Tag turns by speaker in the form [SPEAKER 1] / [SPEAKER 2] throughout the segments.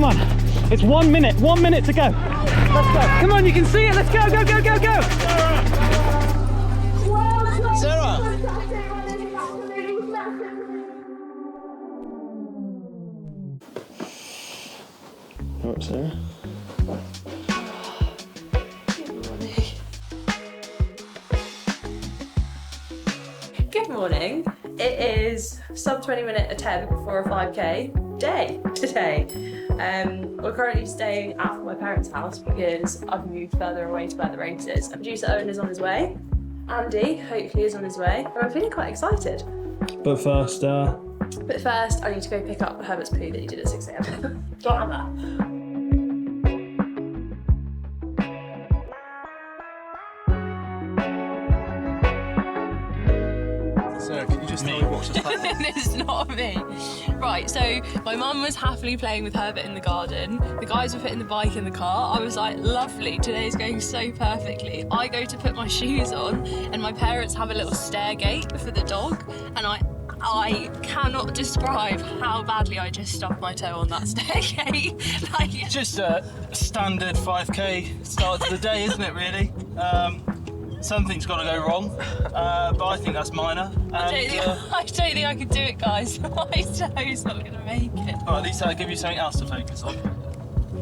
[SPEAKER 1] on. It's 1 minute, 1 minute to go. Let's go. Come on, you can see it. Let's go, go, go, go, go.
[SPEAKER 2] Sarah.
[SPEAKER 1] All right, Sarah.
[SPEAKER 3] Good morning. It is sub 20-minute attempt for a 5k day today. We're currently staying at my parents' house because I've moved further away to where the race is. Producer Owen is on his way. Andy hopefully is on his way. But I'm feeling quite excited.
[SPEAKER 1] But first,
[SPEAKER 3] I need to go pick up Herbert's poo that he did at 6 a.m. Don't have that.
[SPEAKER 2] Sarah, can you just tell me what's just happening?
[SPEAKER 3] This is not me. Right, so my mum was happily playing with Herbert in the garden. The guys were putting the bike in the car. I was like, lovely, today's going so perfectly. I go to put my shoes on and my parents have a little stair gate for the dog, and I cannot describe how badly I just stubbed my toe on that stair gate.
[SPEAKER 4] Just a standard 5k start to the day, isn't it, really? Something's got to go wrong, but I think that's minor.
[SPEAKER 3] I don't think I could do it, guys. My toe's not going to make it.
[SPEAKER 4] Well, at least I'll give you something else to focus on.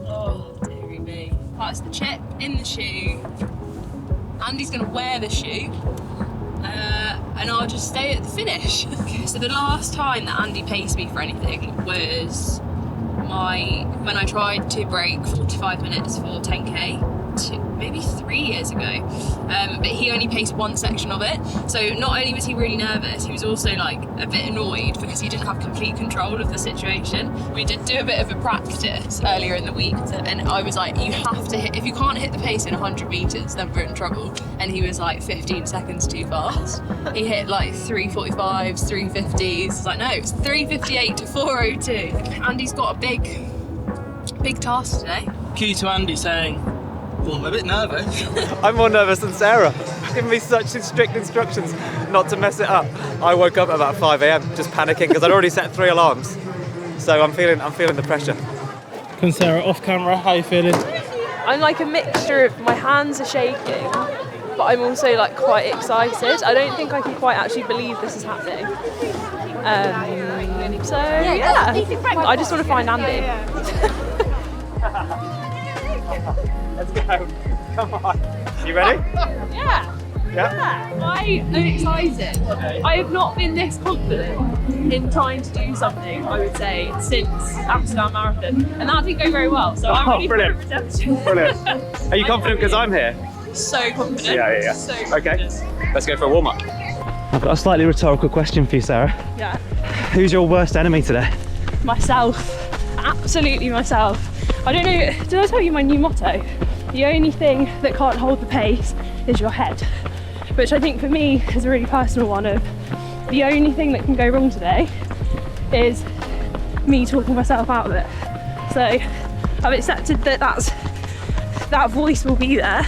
[SPEAKER 3] Oh, dearie me. That's the chip in the shoe. Andy's going to wear the shoe. And I'll just stay at the finish. So the last time that Andy paced me for anything was when I tried to break 45 minutes for 10k. Maybe 3 years ago, but he only paced one section of it. So not only was he really nervous, he was also like a bit annoyed because he didn't have complete control of the situation. We did do a bit of a practice earlier in the week, and I was like, you have to hit, if you can't hit the pace in 100 meters, then we're in trouble. And he was like 15 seconds too fast. He hit like 345s, 350s. It's like, no, it's 358 to 402. Andy's got a big task today.
[SPEAKER 4] Key to Andy saying, well, I'm a bit nervous.
[SPEAKER 5] I'm more nervous than Sarah. Giving me such strict instructions not to mess it up. I woke up at about 5 a.m. just panicking because I'd already set 3 alarms. So I'm feeling the pressure.
[SPEAKER 1] Come Sarah, off camera, how are you feeling?
[SPEAKER 3] I'm like a mixture of, my hands are shaking, but I'm also like quite excited. I don't think I can quite actually believe this is happening. So yeah, I just want to find Andy.
[SPEAKER 5] Let's go. Come on. You ready?
[SPEAKER 3] Yeah. I am excited. I have not been this confident in trying to do something, I would say, since Amsterdam Marathon. And that didn't go very well, so I'm ready for redemption.
[SPEAKER 5] Brilliant. Are you confident because I'm here?
[SPEAKER 3] So confident.
[SPEAKER 5] Yeah.
[SPEAKER 3] So confident.
[SPEAKER 5] Okay. Let's go for a warm-up.
[SPEAKER 1] I've got a slightly rhetorical question for you, Sarah.
[SPEAKER 3] Yeah.
[SPEAKER 1] Who's your worst enemy today?
[SPEAKER 3] Myself. Absolutely myself. I don't know, did I tell you my new motto? The only thing that can't hold the pace is your head. Which I think for me is a really personal one of the only thing that can go wrong today is me talking myself out of it. So I've accepted that that voice will be there,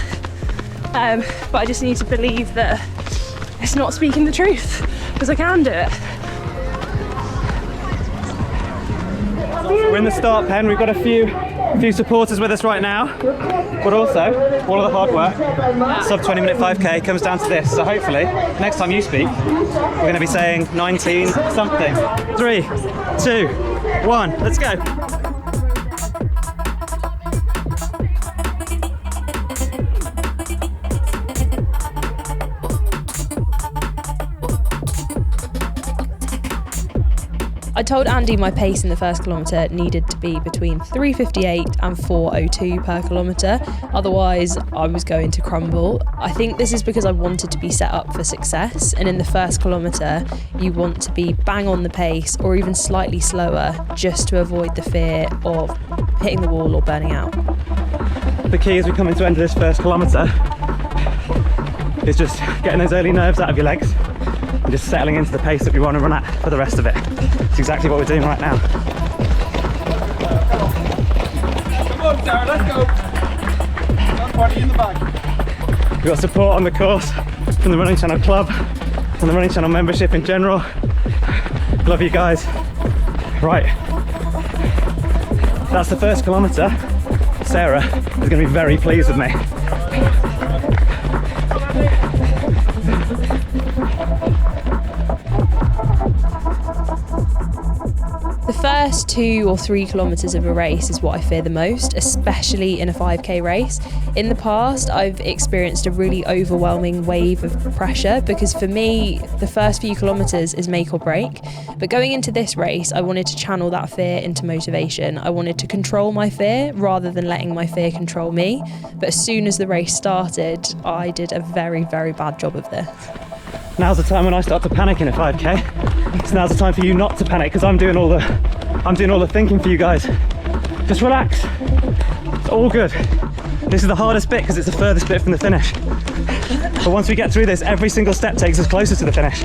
[SPEAKER 3] but I just need to believe that it's not speaking the truth, because I can do it.
[SPEAKER 1] We're in the start pen, we've got a few supporters with us right now, but also all of the hard work, sub 20-minute 5k comes down to this. So hopefully next time you speak we're going to be saying 19 something. 3, 2, 1, let's go.
[SPEAKER 3] I told Andy my pace in the first kilometre needed to be between 3:58 and 4:02 per kilometre, otherwise I was going to crumble. I think this is because I wanted to be set up for success, and in the first kilometre you want to be bang on the pace or even slightly slower just to avoid the fear of hitting the wall or burning out.
[SPEAKER 1] The key as we come into the end of this first kilometre is just getting those early nerves out of your legs and just settling into the pace that we want to run at for the rest of it. It's exactly what we're doing right now.
[SPEAKER 4] Come on, Sarah, let's go. Everybody in the back.
[SPEAKER 1] We've got support on the course from the Running Channel Club and the Running Channel membership in general. Love you guys. Right. That's the first kilometre. Sarah is going to be very pleased with me.
[SPEAKER 3] The first 2 or 3 kilometres of a race is what I fear the most, especially in a 5k race. In the past, I've experienced a really overwhelming wave of pressure because for me, the first few kilometres is make or break. But going into this race, I wanted to channel that fear into motivation. I wanted to control my fear rather than letting my fear control me. But as soon as the race started, I did a very, very bad job of this.
[SPEAKER 1] Now's the time when I start to panic in a 5k. So now's the time for you not to panic because I'm doing all the thinking for you guys. Just relax. It's all good. This is the hardest bit because it's the furthest bit from the finish. But once we get through this, every single step takes us closer to the finish.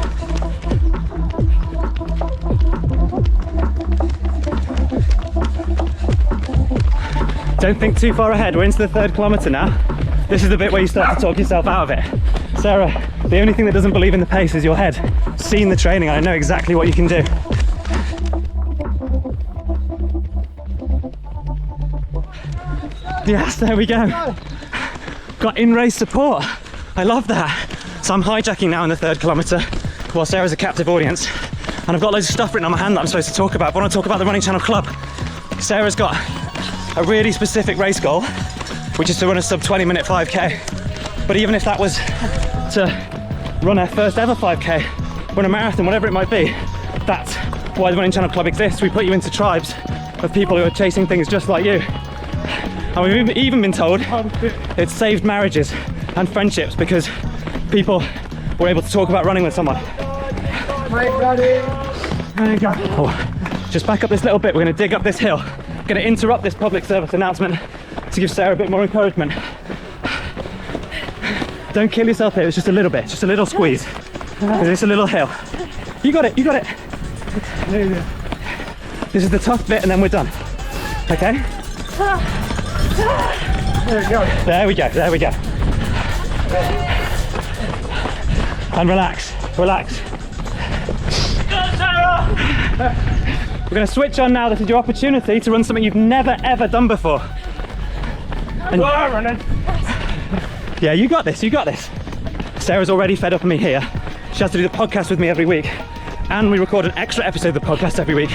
[SPEAKER 1] Don't think too far ahead. We're into the 3rd kilometre now. This is the bit where you start to talk yourself out of it. Sarah, the only thing that doesn't believe in the pace is your head. I've seen the training, I know exactly what you can do. Yes, there we go. Got in-race support. I love that. So I'm hijacking now in the 3rd kilometre while Sarah's a captive audience. And I've got loads of stuff written on my hand that I'm supposed to talk about. But I want to talk about the Running Channel Club. Sarah's got a really specific race goal, which is to run a sub 20-minute 5k. But even if that was to run her first ever 5k, run a marathon, whatever it might be, that's why the Running Channel Club exists. We put you into tribes of people who are chasing things just like you. And we've even been told it's saved marriages and friendships because people were able to talk about running with someone. There you go. Oh, just back up this little bit, we're going to dig up this hill. Going to interrupt this public service announcement to give Sarah a bit more encouragement. Don't kill yourself here, it's just a little bit, just a little squeeze. It's a little hill. You got it, you got it. This is the tough bit and then we're done. Okay? There we go. There we go, there we go. And relax, relax. We're going to switch on now. This is your opportunity to run something you've never ever done before. And yeah, you got this, you got this. Sarah's already fed up on me here. She has to do the podcast with me every week. And we record an extra episode of the podcast every week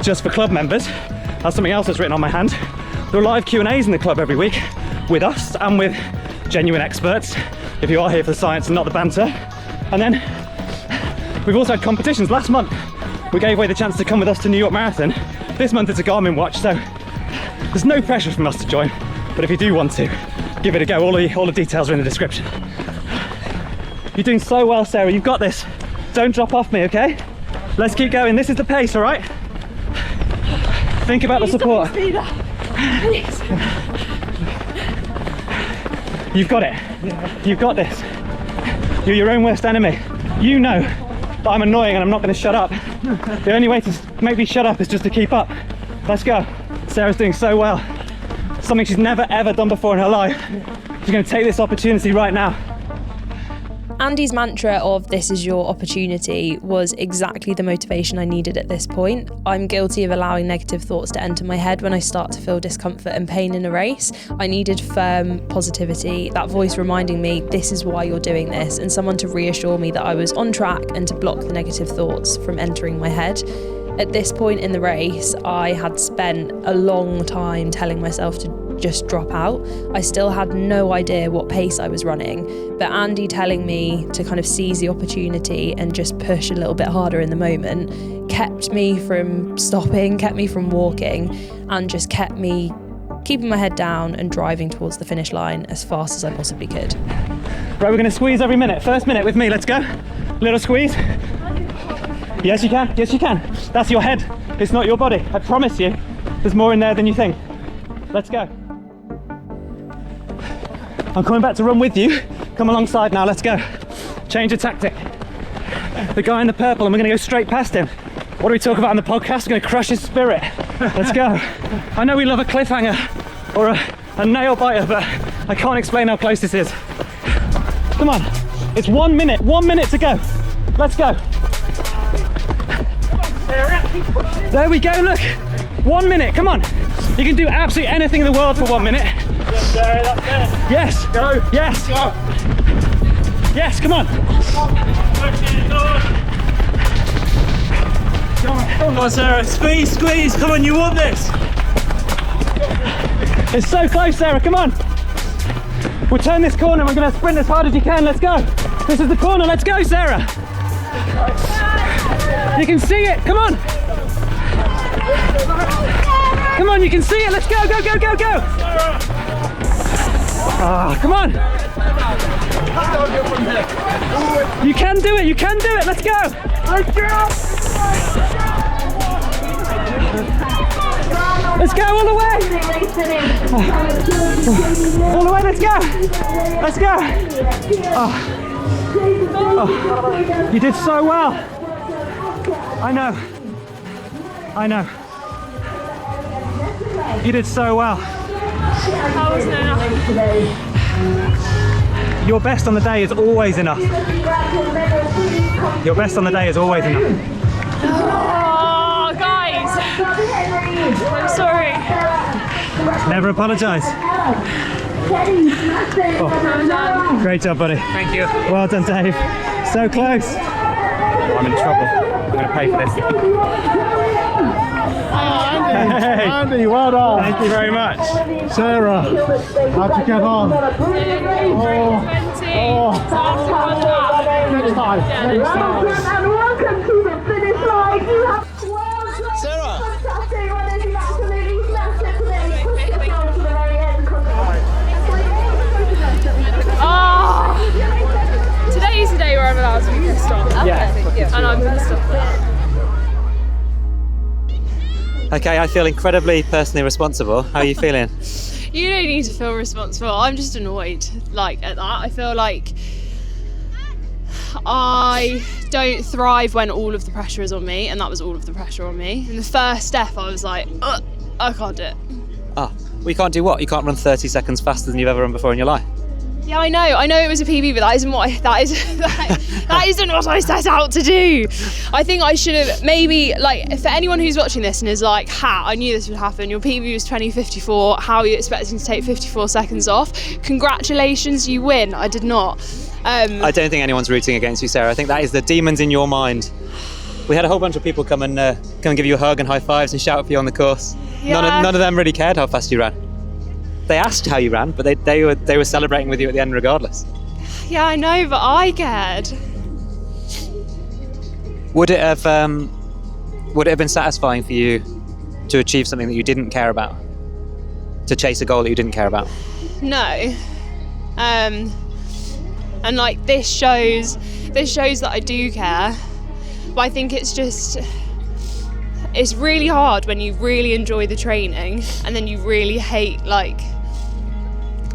[SPEAKER 1] just for club members. That's something else that's written on my hand. There are live Q&As in the club every week with us and with genuine experts, if you are here for the science and not the banter. And then we've also had competitions. Last month, we gave away the chance to come with us to New York Marathon. This month it's a Garmin watch, so there's no pressure from us to join. But if you do want to, give it a go. All the details are in the description. You're doing so well, Sarah. You've got this. Don't drop off me, okay? Let's keep going. This is the pace, all right? Think about the support. You've got it. You've got this. You're your own worst enemy. You know that I'm annoying and I'm not going to shut up. The only way to make me shut up is just to keep up. Let's go. Sarah's doing so well. Something she's never ever done before in her life. She's going to take this opportunity right now.
[SPEAKER 3] Andy's mantra of "this is your opportunity" was exactly the motivation I needed at this point. I'm guilty of allowing negative thoughts to enter my head when I start to feel discomfort and pain in a race. I needed firm positivity, that voice reminding me this is why you're doing this, and someone to reassure me that I was on track and to block the negative thoughts from entering my head. At this point in the race, I had spent a long time telling myself to just drop out. I still had no idea what pace I was running, but Andy telling me to kind of seize the opportunity and just push a little bit harder in the moment kept me from stopping, kept me from walking, and just kept me keeping my head down and driving towards the finish line as fast as I possibly could.
[SPEAKER 1] Right, we're going to squeeze every minute. First minute with me, let's go. Little squeeze. Yes, you can. Yes, you can. That's your head. It's not your body. I promise you, there's more in there than you think. Let's go. I'm coming back to run with you. Come alongside now, let's go. Change of tactic. The guy in the purple, and we're gonna go straight past him. What do we talk about on the podcast? We're gonna crush his spirit. Let's go. I know we love a cliffhanger or a nail biter, but I can't explain how close this is. Come on, it's 1 minute to go. Let's go. There we go, look. 1 minute, come on. You can do absolutely anything in the world for 1 minute.
[SPEAKER 4] Yes, Sarah, that's it.
[SPEAKER 1] Yes.
[SPEAKER 4] Go.
[SPEAKER 1] Yes.
[SPEAKER 4] Go.
[SPEAKER 1] Yes, come on.
[SPEAKER 4] Come on, Sarah. Squeeze, squeeze. Come on, you want this.
[SPEAKER 1] It's so close, Sarah, come on. We'll turn this corner and we're going to sprint as hard as you can. Let's go. This is the corner. Let's go, Sarah. You can see it. Come on. Come on, you can see it. Let's go, go, go, go, go. Ah, come on. You can do it. You can do it. Let's go. Let's go all the way. All the way, let's go. Let's go. Oh. Oh. You did so well. I know. I know. You did so well.
[SPEAKER 3] How was it enough?
[SPEAKER 1] Your best on the day is always enough. Your best on the day is always enough.
[SPEAKER 3] Oh, guys. I'm sorry.
[SPEAKER 1] Never apologise. Oh. Great job, buddy.
[SPEAKER 5] Thank you.
[SPEAKER 1] Well done, Dave. So close. I'm in trouble. I'm going to pay for this. Hey.
[SPEAKER 4] Andy, well done.
[SPEAKER 1] Thank you very much.
[SPEAKER 4] Sarah, how'd you get on?
[SPEAKER 3] Next
[SPEAKER 4] time.
[SPEAKER 6] And welcome to the finish line. You have 12
[SPEAKER 2] Sarah.
[SPEAKER 6] fantastic runners. You've absolutely smashed it today. Push yourself to the very end.
[SPEAKER 3] Today's the day where I'm allowed to be pissed off.
[SPEAKER 1] Yeah.
[SPEAKER 3] And I'm pissed off.
[SPEAKER 5] Okay, I feel incredibly personally responsible. How are you feeling?
[SPEAKER 3] You don't need to feel responsible. I'm just annoyed, like, at that. I feel like I don't thrive when all of the pressure is on me, and that was all of the pressure on me. In the first step, I was like, I can't do it.
[SPEAKER 5] Ah, well, you can't do what? You can't run 30 seconds faster than you've ever run before in your life.
[SPEAKER 3] Yeah, I know it was a PB, but that isn't what that isn't what I set out to do. I think I should have maybe, like, for anyone who's watching this and is like, I knew this would happen. Your PB was 20:54. How are you expecting to take 54 seconds off? Congratulations, you win. I did not.
[SPEAKER 5] I don't think anyone's rooting against you, Sarah. I think that is the demons in your mind. We had a whole bunch of people come and give you a hug and high fives and shout for you on the course.
[SPEAKER 3] Yeah.
[SPEAKER 5] None of them really cared how fast you ran. They asked how you ran, but they were celebrating with you at the end regardless.
[SPEAKER 3] Yeah, I know, but I cared.
[SPEAKER 5] Would it have been satisfying for you to achieve something that you didn't care about? To chase a goal that you didn't care about?
[SPEAKER 3] No. And like this shows that I do care. But I think it's really hard when you really enjoy the training and then you really hate like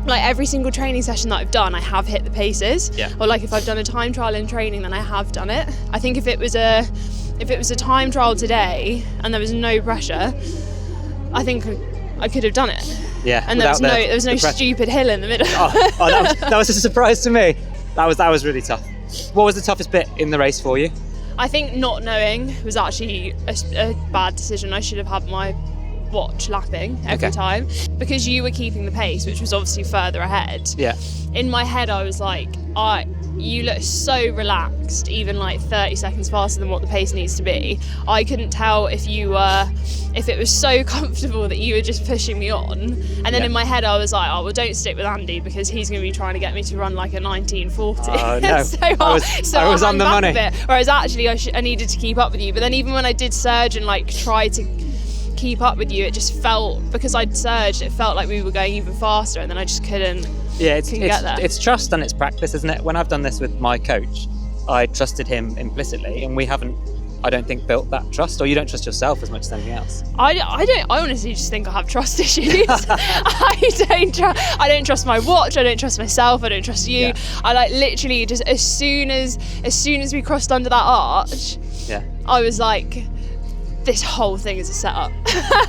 [SPEAKER 3] every single training session that I've done, I have hit the paces.
[SPEAKER 5] Yeah.
[SPEAKER 3] Or like if I've done a time trial in training, then I have done it. I think if it was a time trial today and there was no pressure, I think I could have done it.
[SPEAKER 5] Yeah.
[SPEAKER 3] And there was no stupid hill in the middle.
[SPEAKER 5] That was a surprise to me. That was really tough. What was the toughest bit in the race for you?
[SPEAKER 3] I think not knowing was actually a bad decision. I should have had my watch lapping every time because you were keeping the pace, which was obviously further ahead.
[SPEAKER 5] Yeah.
[SPEAKER 3] In my head, I was like, you look so relaxed, even like 30 seconds faster than what the pace needs to be. I couldn't tell if it was so comfortable that you were just pushing me on. And then in my head, I was like, oh, well, don't stick with Andy because he's going to be trying to get me to run like a 19:40.
[SPEAKER 5] Oh, no. I was on the money.
[SPEAKER 3] Whereas actually, I needed to keep up with you. But then even when I did surge and like try to keep up with you, it just felt, because I'd surged, it felt like we were going even faster, and then I just couldn't.
[SPEAKER 5] Yeah,
[SPEAKER 3] get there.
[SPEAKER 5] it's trust and it's practice, isn't it? When I've done this with my coach, I trusted him implicitly, and we haven't, I don't think, built that trust. Or you don't trust yourself as much as anything else.
[SPEAKER 3] I honestly just think I have trust issues. I don't trust my watch, I don't trust myself, I don't trust you.
[SPEAKER 5] Yeah.
[SPEAKER 3] I like literally just as soon as we crossed under that arch, I was like, this whole thing is a setup.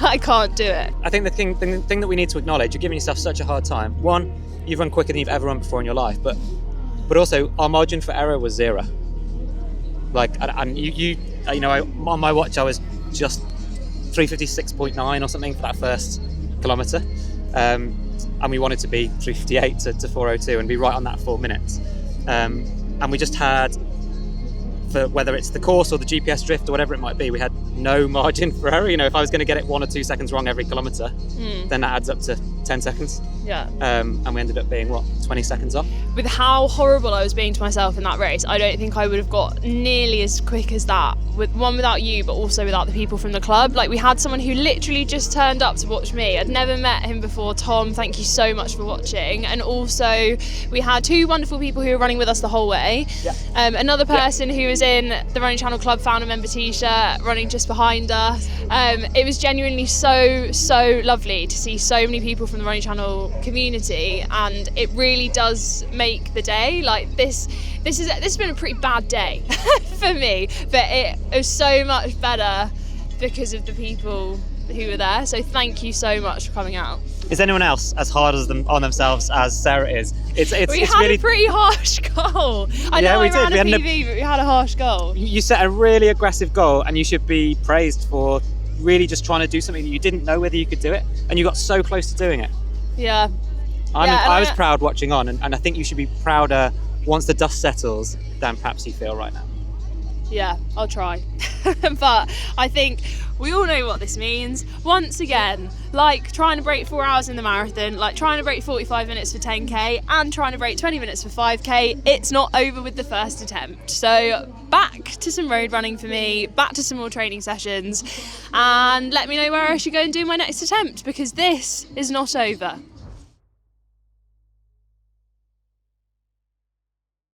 [SPEAKER 3] I can't do it.
[SPEAKER 5] I think the thing that we need to acknowledge, you're giving yourself such a hard time. One, you've run quicker than you've ever run before in your life, but also our margin for error was 0. Like, and you know, on my watch I was just 3:56.9 or something for that first
[SPEAKER 1] kilometre, and we wanted to be 3:58 to 4:02 and be right on that 4 minutes. And we just had, for whether it's the course or the GPS drift or whatever it might be, we had no margin for error. You know, if I was going to get it 1 or 2 seconds wrong every kilometre, then that adds up to 10 seconds.
[SPEAKER 3] Yeah.
[SPEAKER 1] And we ended up being, 20 seconds off?
[SPEAKER 3] With how horrible I was being to myself in that race, I don't think I would have got nearly as quick as that. Without you, but also without the people from the club. Like, we had someone who literally just turned up to watch me. I'd never met him before. Tom, thank you so much for watching. And also, we had 2 wonderful people who were running with us the whole way.
[SPEAKER 1] Yeah.
[SPEAKER 3] Another person who was in the Running Channel Club founder member t-shirt, running just behind us. It was genuinely so lovely to see so many people from the Running Channel community, and it really does make the day. Like, this has been a pretty bad day for me, but it was so much better because of the people who were there. So thank you so much for coming out.
[SPEAKER 1] Is anyone else as hard on themselves as Sarah is?
[SPEAKER 3] We had
[SPEAKER 1] really
[SPEAKER 3] a pretty harsh goal. I know
[SPEAKER 1] we
[SPEAKER 3] I ran
[SPEAKER 1] did.
[SPEAKER 3] a PB, but we had a harsh goal.
[SPEAKER 1] You set a really aggressive goal, and you should be praised for really just trying to do something that you didn't know whether you could do it, and you got so close to doing it.
[SPEAKER 3] Yeah.
[SPEAKER 1] I was proud watching on, and I think you should be prouder once the dust settles than perhaps you feel right now.
[SPEAKER 3] Yeah, I'll try. But I think we all know what this means. Once again, like trying to break 4 hours in the marathon, like trying to break 45 minutes for 10k and trying to break 20 minutes for 5k, it's not over with the first attempt. So back to some road running for me, back to some more training sessions, and let me know where I should go and do my next attempt, because this is not over.